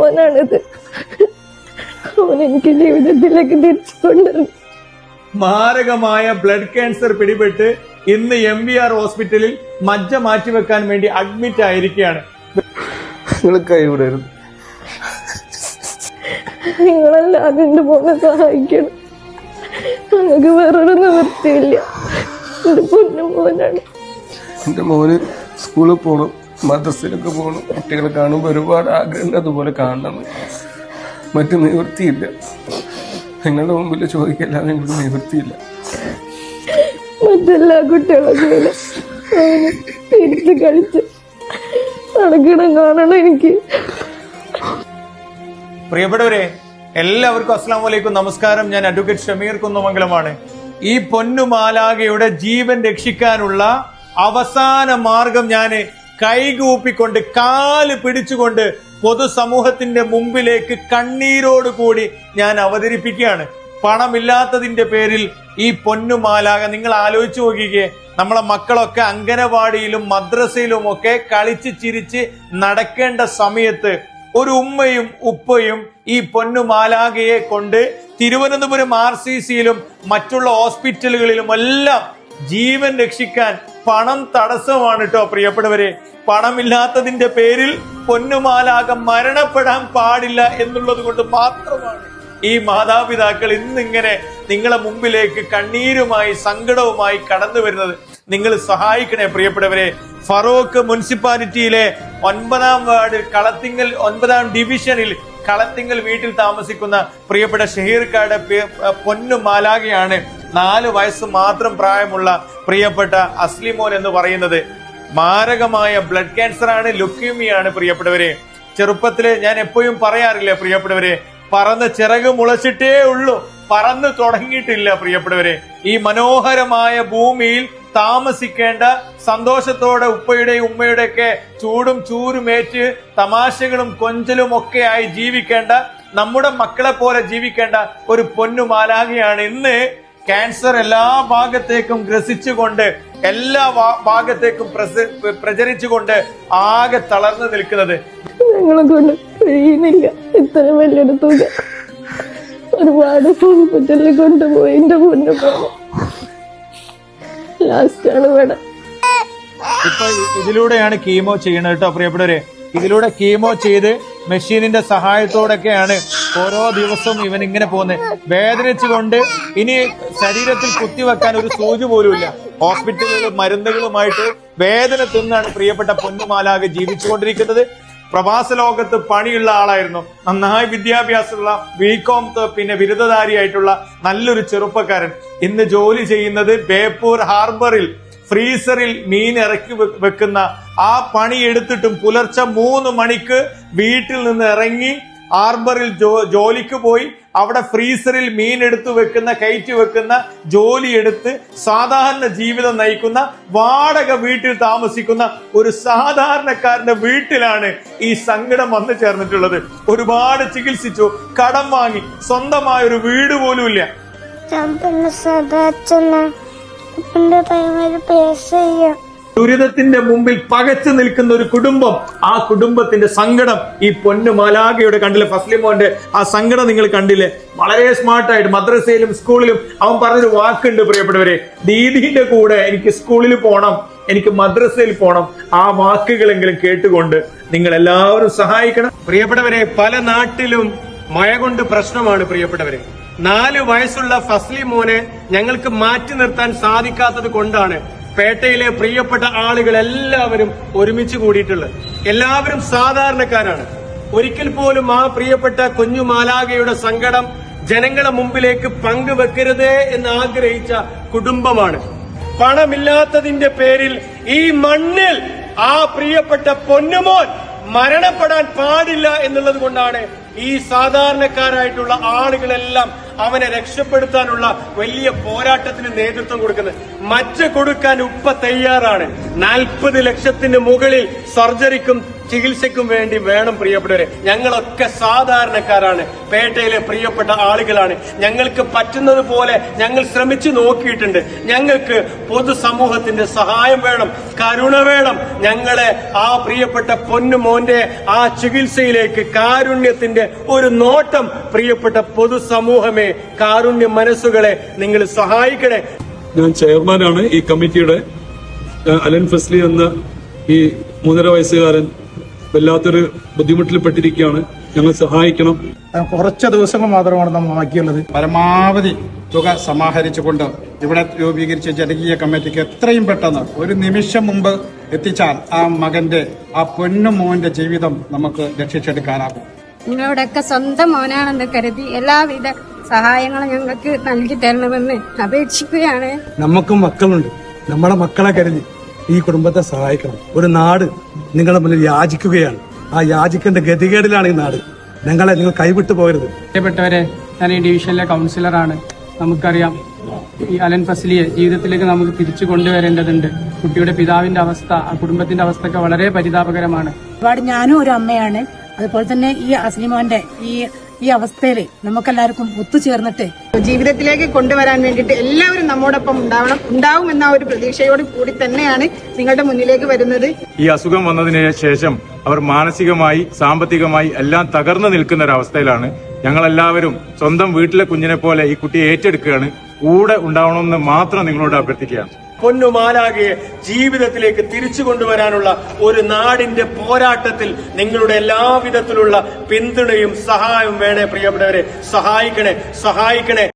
മോനാണിത്. അവൻ എനിക്ക് ജീവിതത്തിലേക്ക് തിരിച്ചു കൊണ്ടുവരും. മാരകമായ ബ്ലഡ് ക്യാൻസർ പിടിപെട്ട് ഇന്ന് MVR ഹോസ്പിറ്റലിൽ മജ്ജ മാറ്റിവെക്കാൻ വേണ്ടി അഡ്മിറ്റ് ആയിരിക്കുകയാണ്. നിങ്ങളല്ലാതെ എന്റെ മോനെ സഹായിക്കണം. ഞങ്ങൾക്ക് വേറൊരു നിവൃത്തിയില്ല. എന്റെ പൊന്നു മോനാണ്. എന്റെ മോന് സ്കൂളിൽ പോകണം, മദ്രസയിലൊക്കെ പോകണം. കുട്ടികളെ കാണുമ്പോൾ ഒരുപാട് ആഗ്രഹം അതുപോലെ കാണണം. മറ്റു നിവൃത്തിയില്ല. നിങ്ങളുടെ മുമ്പിൽ ചോദിക്കല്ലാതെ ഞങ്ങൾക്ക് നിവൃത്തിയില്ല. മറ്റെല്ലാ കുട്ടികളൊക്കെ അവന് തിരിച്ച് കളിച്ച് നടക്കണം കാണണം എനിക്ക്. പ്രിയപ്പെട്ടവരെ, എല്ലാവർക്കും അസ്സലാമു അലൈക്കും, നമസ്കാരം. ഞാൻ അഡ്വക്കേറ്റ് ഷമീർ കുന്നമംഗലമാണ്. ഈ പൊന്നുമാലാകയുടെ ജീവൻ രക്ഷിക്കാനുള്ള അവസാന മാർഗം ഞാൻ കൈകൂപ്പിക്കൊണ്ട് കാല് പിടിച്ചുകൊണ്ട് പൊതുസമൂഹത്തിന്റെ മുമ്പിലേക്ക് കണ്ണീരോട് കൂടി ഞാൻ അവതരിപ്പിക്കുകയാണ്. പണമില്ലാത്തതിന്റെ പേരിൽ ഈ പൊന്നുമാലാക, നിങ്ങൾ ആലോചിച്ചു നോക്കിക്കേ, നമ്മളെ മക്കളൊക്കെ അംഗനവാടിയിലും മദ്രസയിലും ഒക്കെ കളിച്ച് ചിരിച്ച് നടക്കേണ്ട സമയത്ത് ഒരു ഉമ്മയും ഉപ്പയും ഈ പൊന്നുമാലാകയെ കൊണ്ട് തിരുവനന്തപുരം RCCയിലും മറ്റുള്ള ഹോസ്പിറ്റലുകളിലും എല്ലാം ജീവൻ രക്ഷിക്കാൻ പണം തടസ്സമാണ് കേട്ടോ പ്രിയപ്പെട്ടവരെ. പണമില്ലാത്തതിന്റെ പേരിൽ പൊന്നുമാലാക മരണപ്പെടാൻ പാടില്ല എന്നുള്ളത് കൊണ്ട് മാത്രമാണ് ഈ മാതാപിതാക്കൾ ഇന്നിങ്ങനെ നിങ്ങളെ മുമ്പിലേക്ക് കണ്ണീരുമായി സങ്കടവുമായി കടന്നു വരുന്നത്. നിങ്ങൾ സഹായിക്കണേ പ്രിയപ്പെട്ടവരെ. ഫറോക്ക് മുനിസിപ്പാലിറ്റിയിലെ 9ാം വാർഡിൽ കളത്തിങ്ങൽ 9ാം ഡിവിഷനിൽ കളത്തിങ്ങൽ വീട്ടിൽ താമസിക്കുന്ന പ്രിയപ്പെട്ട ഷഹീർക്കാട് പൊന്നുമാലാകയാണ് 4 വയസ്സ് മാത്രം പ്രായമുള്ള പ്രിയപ്പെട്ട അസ്ലിമോൻ എന്ന് പറയുന്നത്. മാരകമായ ബ്ലഡ് ക്യാൻസർ ആണ്, ലുക്കീമിയാണ് പ്രിയപ്പെട്ടവരെ. ചെറുപ്പത്തില് ഞാൻ എപ്പോഴും പറയാറില്ല പ്രിയപ്പെട്ടവരെ, പറന്ന് ചിറക് മുളച്ചിട്ടേ ഉള്ളൂ, പറന്ന് തുടങ്ങിയിട്ടില്ല പ്രിയപ്പെട്ടവരെ. ഈ മനോഹരമായ ഭൂമിയിൽ താമസിക്കേണ്ട, സന്തോഷത്തോടെ ഉപ്പയുടെയും ഉമ്മയുടെയൊക്കെ ചൂടും ചൂരുമേറ്റ് തമാശകളും കൊഞ്ചലും ഒക്കെ ആയി ജീവിക്കേണ്ട, നമ്മുടെ മക്കളെ പോലെ ജീവിക്കേണ്ട ഒരു പൊന്നുമാലാകയാണ് ഇന്ന് ക്യാൻസർ എല്ലാ ഭാഗത്തേക്കും ഗ്രസിച്ചുകൊണ്ട് എല്ലാ ഭാഗത്തേക്കും പ്രചരിച്ചുകൊണ്ട് ആകെ തളർന്നു നിൽക്കുന്നത്. ഞങ്ങളെ കൊണ്ട് കഴിയുന്നില്ല ഇത്ര വലിയൊരു തുക. ഒരുപാട് ഹോസ്പിറ്റലിൽ കൊണ്ടുപോയി എന്റെ പൊന്നു പോലെ ലാസ്റ്റാണ് ഇവിടെ. ഇപ്പൊ ഇതിലൂടെയാണ് കീമോ ചെയ്യണത് കേട്ടോ പ്രിയപ്പെട്ടവരെ. ഇതിലൂടെ കീമോ ചെയ്ത് മെഷീനിന്റെ സഹായത്തോടൊക്കെയാണ് ഓരോ ദിവസവും ഇവൻ ഇങ്ങനെ പോകുന്നത്. വേദനിച്ചുകൊണ്ട് ഇനി ശരീരത്തിൽ കുത്തിവെക്കാൻ ഒരു സൂചി പോലുമില്ല. ഹോസ്പിറ്റലുകളും മരുന്നുകളുമായിട്ട് വേദന തിന്നാണ് പ്രിയപ്പെട്ട പൊന്നുമാലാക ജീവിച്ചുകൊണ്ടിരിക്കുന്നത്. പ്രവാസ ലോകത്ത് പണിയുള്ള ആളായിരുന്നു, നന്നായി വിദ്യാഭ്യാസമുള്ള BCom പിന്നെ ബിരുദധാരിയായിട്ടുള്ള നല്ലൊരു ചെറുപ്പക്കാരൻ. ഇന്ന് ജോലി ചെയ്യുന്നത് ബേപ്പൂർ ഹാർബറിൽ ഫ്രീസറിൽ മീൻ ഇറക്കി വെക്കുന്ന ആ പണി എടുത്തിട്ടും പുലർച്ചെ 3 മണിക്ക് വീട്ടിൽ നിന്ന് ഇറങ്ങി ഹാർബറിൽ ജോലിക്ക് പോയി അവിടെ ഫ്രീസറിൽ മീൻ എടുത്തു വെക്കുന്ന, കയറ്റി വെക്കുന്ന ജോലി എടുത്ത് സാധാരണ ജീവിതം നയിക്കുന്ന, വാടക വീട്ടിൽ താമസിക്കുന്ന ഒരു സാധാരണക്കാരന്റെ വീട്ടിലാണ് ഈ സങ്കടം വന്നു ചേർന്നിട്ടുള്ളത്. ഒരുപാട് ചികിത്സിച്ചു, കടം വാങ്ങി, സ്വന്തമായ ഒരു വീട് പോലും ഇല്ല. ദുരിതത്തിന്റെ മുമ്പിൽ പകച്ചു നിൽക്കുന്ന ഒരു കുടുംബം, ആ കുടുംബത്തിന്റെ സങ്കടം ഈ പൊന്നുമാലാകയുടെ കണ്ടില്ലേ? ഫസ്ലിമോന്റെ ആ സങ്കടം നിങ്ങൾ കണ്ടില്ലേ? വളരെ സ്മാർട്ടായിട്ട് മദ്രസയിലും സ്കൂളിലും അവൻ പറഞ്ഞൊരു വാക്കുണ്ട് പ്രിയപ്പെട്ടവരെ, ദീദിന്റെ കൂടെ എനിക്ക് സ്കൂളിൽ പോകണം, എനിക്ക് മദ്രസയിൽ പോകണം. ആ വാക്കുകളെങ്കിലും കേട്ടുകൊണ്ട് നിങ്ങൾ എല്ലാവരും സഹായിക്കണം പ്രിയപ്പെട്ടവരെ. പല നാട്ടിലും മഴ കൊണ്ട് പ്രശ്നമാണ് പ്രിയപ്പെട്ടവരെ. 4 വയസ്സുള്ള ഫസ്ലിമോനെ ഞങ്ങൾക്ക് മാറ്റി നിർത്താൻ സാധിക്കാത്തത് കൊണ്ടാണ് പേട്ടയിലെ പ്രിയപ്പെട്ട ആളുകൾ എല്ലാവരും ഒരുമിച്ച് കൂടിയിട്ടുള്ളത്. എല്ലാവരും സാധാരണക്കാരാണ്. ഒരിക്കൽ പോലും ആ പ്രിയപ്പെട്ട കുഞ്ഞുമാലാകയുടെ സങ്കടം ജനങ്ങളെ മുമ്പിലേക്ക് പങ്കുവെക്കരുതേ എന്ന് ആഗ്രഹിച്ച കുടുംബമാണ്. പണമില്ലാത്തതിന്റെ പേരിൽ ഈ മണ്ണിൽ ആ പ്രിയപ്പെട്ട പൊന്നുമോൻ മരണപ്പെടാൻ പാടില്ല എന്നുള്ളത് കൊണ്ടാണ് ഈ സാധാരണക്കാരായിട്ടുള്ള ആളുകളെല്ലാം അവനെ രക്ഷപ്പെടുത്താനുള്ള വലിയ പോരാട്ടത്തിന് നേതൃത്വം കൊടുക്കുന്നത്. മറ്റ് കൊടുക്കാൻ ഉപ്പ തയ്യാറാണ്. 40 ലക്ഷത്തിന് മുകളിൽ സർജറിക്കും ചികിത്സയ്ക്കും വേണ്ടി വേണം പ്രിയപ്പെട്ടവരെ. ഞങ്ങളൊക്കെ സാധാരണക്കാരാണ്, പേട്ടയിലെ പ്രിയപ്പെട്ട ആളുകളാണ്. ഞങ്ങൾക്ക് പറ്റുന്നത് പോലെ ഞങ്ങൾ ശ്രമിച്ചു നോക്കിയിട്ടുണ്ട്. ഞങ്ങൾക്ക് പൊതുസമൂഹത്തിന്റെ സഹായം വേണം, കരുണ വേണം. ഞങ്ങളെ ആ പ്രിയപ്പെട്ട പൊന്നുമോന്റെ ആ ചികിത്സയിലേക്ക് കാരുണ്യത്തിന്റെ ഒരു നോട്ടം പ്രിയപ്പെട്ട പൊതുസമൂഹമേ, കാരുണ്യ മനസ്സുകളെ നിങ്ങൾ സഹായിക്കണേ. ഞാൻ ചെയർമാനാണ് ഈ കമ്മിറ്റിയുടെ. അലൻ ഫസ്ലി എന്ന ഈ 3.5 വയസ്സുകാരൻ വല്ലാത്തൊരു ബുദ്ധിമുട്ടിൽപ്പെട്ടിരിക്കുകയാണ്. ഞങ്ങൾ സഹായിക്കണം. കുറച്ച് ദിവസങ്ങൾ മാത്രമാണ് നമ്മൾ ബാക്കിയുള്ളത്. പരമാവധി തുക സമാഹരിച്ചുകൊണ്ട് ഇവിടെ രൂപീകരിച്ച ജനകീയ കമ്മിറ്റിക്ക് എത്രയും പെട്ടെന്ന് ഒരു നിമിഷം മുമ്പ് എത്തിച്ചാൽ ആ മകന്റെ, ആ പൊന്നുമോന്റെ ജീവിതം നമുക്ക് രക്ഷിച്ചെടുക്കാനാകും. നിങ്ങളുടെയൊക്കെ സ്വന്തം മോനാണെന്ന് കരുതി എല്ലാവിധ സഹായങ്ങളും ഞങ്ങൾക്ക് നൽകി തരണമെന്ന് അപേക്ഷിക്കുകയാണ്. നമുക്കും മക്കളുണ്ട്. നമ്മുടെ മക്കളെ കരുതി ഈ കുടുംബത്തെ സഹായിക്കണം. ഒരു നാട് നിങ്ങളുടെ മുന്നിൽ യാചിക്കുകയാണ്. ആ യാചിക്കേണ്ട ഗതികേടിലാണ് ഈ നാട്. നിങ്ങൾ കൈവിട്ടു പോകരുത്. പ്രിയപ്പെട്ടവരെ, ഞാൻ ഈ ഡിവിഷനിലെ കൗൺസിലറാണ്. നമുക്കറിയാം, ഈ അലൻ ഫസ്ലിയെ ജീവിതത്തിലേക്ക് നമുക്ക് തിരിച്ചു കൊണ്ടുവരേണ്ടതുണ്ട്. കുട്ടിയുടെ പിതാവിന്റെ അവസ്ഥ, ആ കുടുംബത്തിന്റെ അവസ്ഥയൊക്കെ വളരെ പരിതാപകരമാണ്. ഒരുപാട് ഞാനും ഒരു അമ്മയാണ്. അതുപോലെ തന്നെ ഈ അസ്ലിമോന്റെ ഈ അവസ്ഥയിൽ നമുക്കെല്ലാവർക്കും ഒത്തുചേർന്നിട്ട് ജീവിതത്തിലേക്ക് കൊണ്ടുവരാൻ വേണ്ടിയിട്ട് എല്ലാവരും നമ്മോടൊപ്പം ഉണ്ടാവും എന്ന ഒരു പ്രതീക്ഷയോട് കൂടി തന്നെയാണ് നിങ്ങളുടെ മുന്നിലേക്ക് വരുന്നത്. ഈ അസുഖം വന്നതിന് ശേഷം അവർ മാനസികമായി, സാമ്പത്തികമായി എല്ലാം തകർന്നു നിൽക്കുന്ന ഒരു അവസ്ഥയിലാണ്. ഞങ്ങളെല്ലാവരും സ്വന്തം വീട്ടിലെ കുഞ്ഞിനെ പോലെ ഈ കുട്ടിയെ ഏറ്റെടുക്കുകയാണ്. കൂടെ ഉണ്ടാവണമെന്ന് മാത്രം നിങ്ങളോട് അഭ്യർത്ഥിക്കുകയാണ്. പൊന്നുമാലാകയെ ജീവിതത്തിലേക്ക് തിരിച്ചു കൊണ്ടുവരാനുള്ള ഒരു നാടിന്റെ പോരാട്ടത്തിൽ നിങ്ങളുടെ എല്ലാവിധത്തിലുള്ള പിന്തുണയും സഹായവും വേണേ പ്രിയപ്പെട്ടവരെ. സഹായിക്കണേ.